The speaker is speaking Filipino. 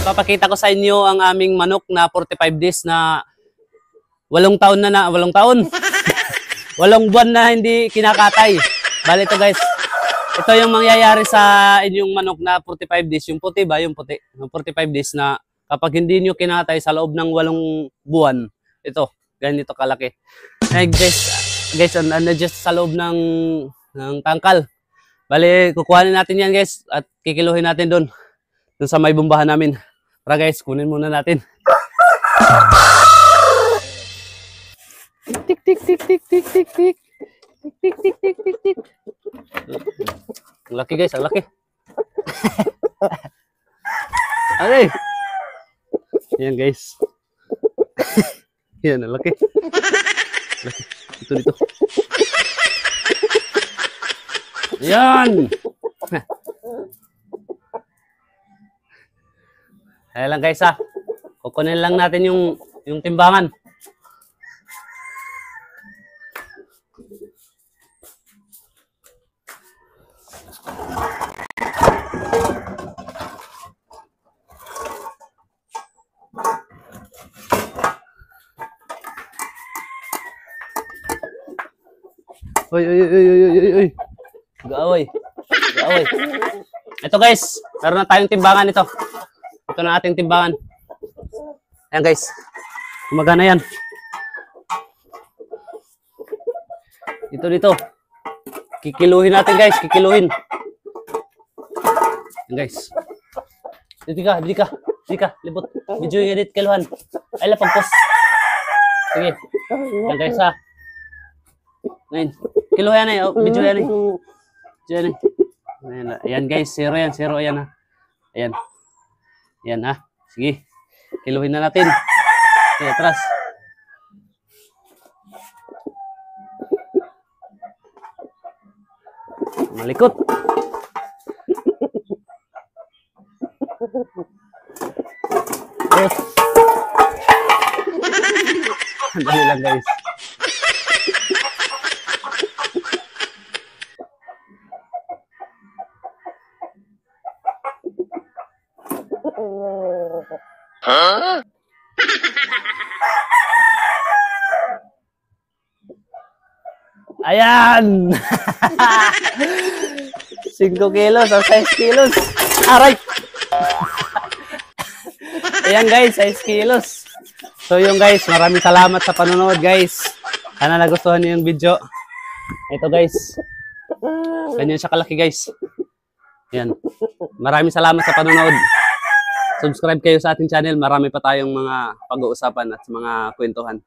Ipapakita ko sa inyo ang aming manok na 45 days na 8 taon na 8 taon. 8 buwan na hindi kinakatay. Bali ito guys. Ito yung mangyayari sa inyong manok na 45 days. Yung puti ba? Yung puti. Yung 45 days na kapag hindi nyo kinatay sa loob ng 8 buwan, ito, ganito kalaki. Ay guys, just sa loob ng tangkal. Bali, kukuhanin natin yan guys at kikiluhin natin doon sa may bumbahan namin. Tara guys, kunin muna natin. Tik tik tik tik tik tik tik. Tik tik tik tik tik tik. Ang laki guys, ang laki. Okay. Yan guys. Yan, ang laki. Ito dito. Yan. Ayan lang guys ha. Kukunin lang natin yung timbangan. Uy. Gaaway. Ito guys, meron na tayong timbangan ito. Ito na ating timbangan. Ayan guys. Gumagana yan. Dito. Kikiluhin natin guys, kikiluhin. Ayan guys. Dito ka, libot. Medyo yung edit kiluhan. Ay, lapagpos. Sige. Ayan guys ha. Ngayon. Kilo yan eh. Medyo yan eh. Ayan guys. Zero yan ha. Ayan. Ayan ha. Sige. Kiluhin na natin. Sige, atras. Malikot. Dali lang guys. Huh? Ayan! 5 kilos o 6 kilos. Aray! Ayan guys, 6 kilos. So yung guys, maraming salamat sa panonood guys. Sana nagustuhan niyo yung video. Ito guys. Ganyan siya kalaki guys. Ayan. Maraming salamat sa panonood. Subscribe kayo sa ating channel. Marami pa tayong mga pag-uusapan at mga kwentuhan.